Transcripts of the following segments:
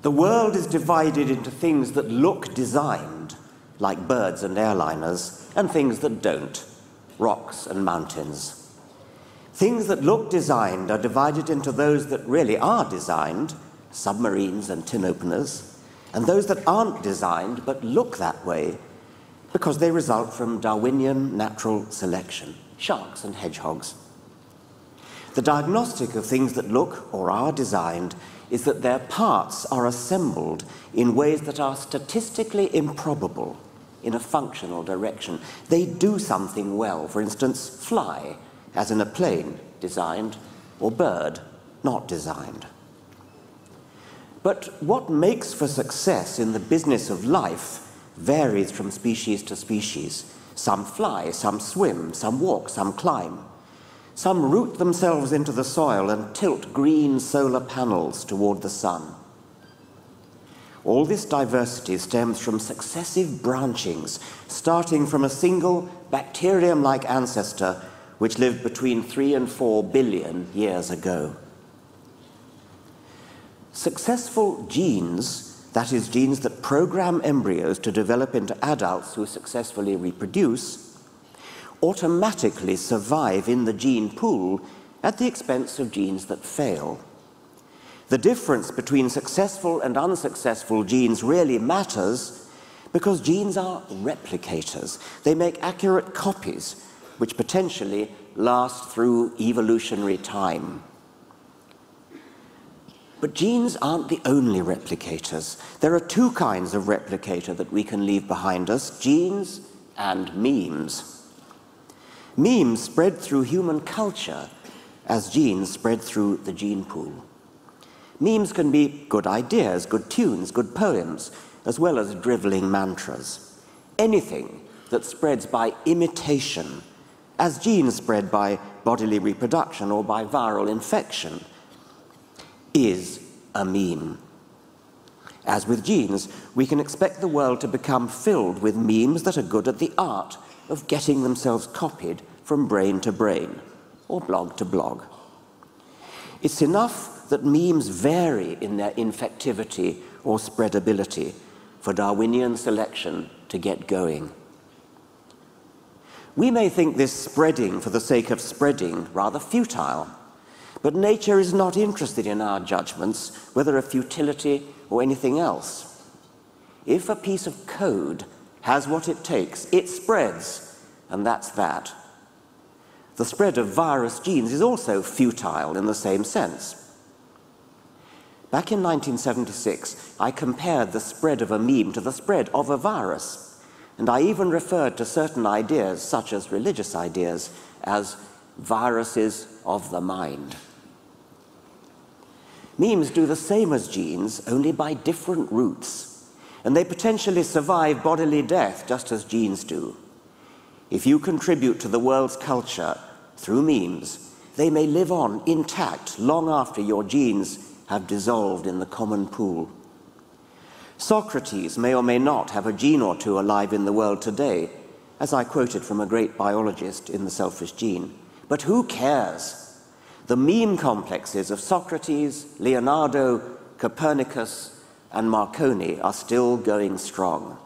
The world is divided into things that look designed, like birds and airliners, and things that don't, rocks and mountains. Things that look designed are divided into those that really are designed, submarines and tin openers, and those that aren't designed but look that way because they result from Darwinian natural selection, sharks and hedgehogs. The diagnostic of things that look or are designed is that their parts are assembled in ways that are statistically improbable in a functional direction. They do something well, for instance, fly, as in a plane designed, or bird not designed. But what makes for success in the business of life varies from species to species. Some fly, some swim, some walk, some climb. Some root themselves into the soil and tilt green solar panels toward the sun. All this diversity stems from successive branchings, starting from a single bacterium-like ancestor which lived between 3 and 4 billion years ago. Successful genes, that is, genes that program embryos to develop into adults who successfully reproduce, automatically survive in the gene pool at the expense of genes that fail. The difference between successful and unsuccessful genes really matters because genes are replicators. They make accurate copies which potentially last through evolutionary time. But genes aren't the only replicators. There are two kinds of replicator that we can leave behind us: genes and memes. Memes spread through human culture as genes spread through the gene pool. Memes can be good ideas, good tunes, good poems, as well as driveling mantras. Anything that spreads by imitation, as genes spread by bodily reproduction or by viral infection, is a meme. As with genes, we can expect the world to become filled with memes that are good at the art of getting themselves copied from brain to brain, or blog to blog. It's enough that memes vary in their infectivity or spreadability for Darwinian selection to get going. We may think this spreading for the sake of spreading rather futile, but nature is not interested in our judgments, whether of futility or anything else. If a piece of code has what it takes, it spreads, and that's that. The spread of virus genes is also futile in the same sense. Back in 1976, I compared the spread of a meme to the spread of a virus, and I even referred to certain ideas, such as religious ideas, as viruses of the mind. Memes do the same as genes, only by different routes, and they potentially survive bodily death just as genes do. If you contribute to the world's culture through memes, they may live on intact long after your genes have dissolved in the common pool. Socrates may or may not have a gene or two alive in the world today, as I quoted from a great biologist in The Selfish Gene. But who cares? The meme complexes of Socrates, Leonardo, Copernicus, and Marconi are still going strong.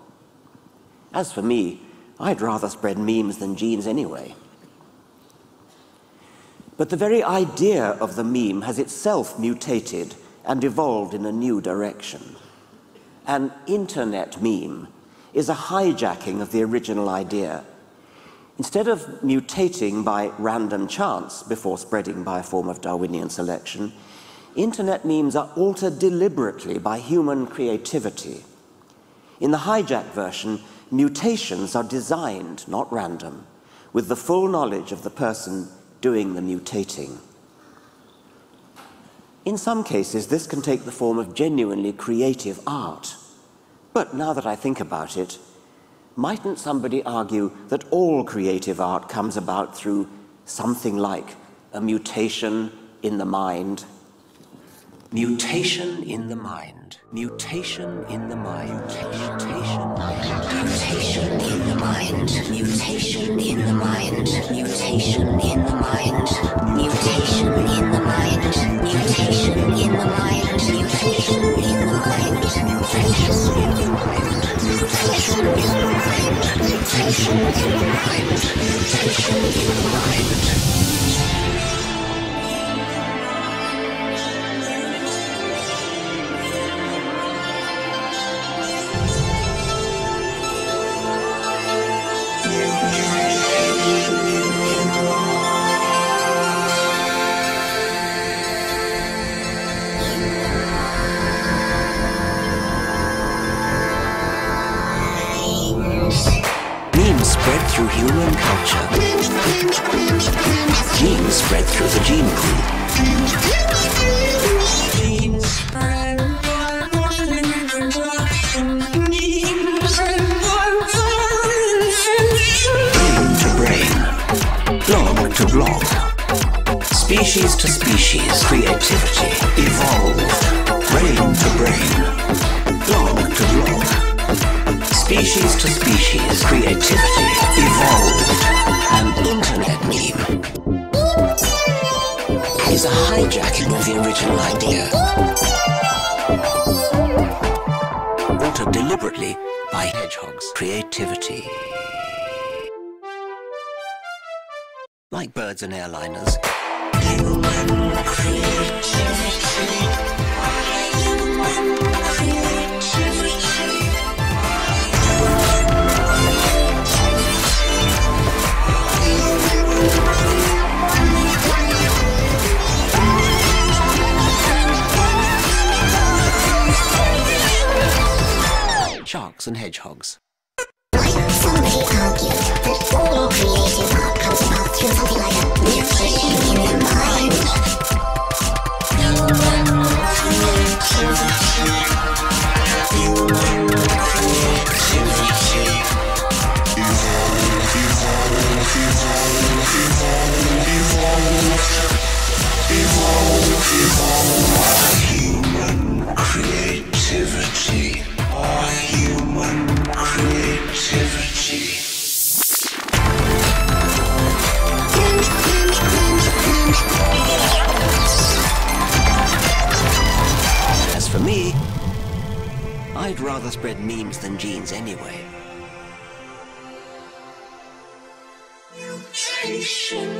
As for me, I'd rather spread memes than genes anyway. But the very idea of the meme has itself mutated and evolved in a new direction. An internet meme is a hijacking of the original idea. Instead of mutating by random chance before spreading by a form of Darwinian selection, internet memes are altered deliberately by human creativity. In the hijack version, mutations are designed, not random, with the full knowledge of the person doing the mutating. In some cases, this can take the form of genuinely creative art. But now that I think about it, mightn't somebody argue that all creative art comes about through something like a mutation in the mind? Mutation in the mind. Mutation in the mind. Mutation in the mind. Mutation in the mind. Mutation in the mind. Mutation in the mind. Mutation in the mind. Mutation in the mind. Spread through human culture. Genes spread through the gene pool. Brain to brain, blog to blog, species to species, creativity evolved. Brain to brain, blog to blog, species to species, creativity evolved. An internet meme is a hijacking of the original idea, altered deliberately by hedgehogs' creativity. Like birds and airliners, human creativity. Sharks and hedgehogs. Somebody argued that all creative art comes about through something like a mutation in the mind. Human creativity. Human creativity. As for me, I'd rather spread memes than genes anyway. Mutation.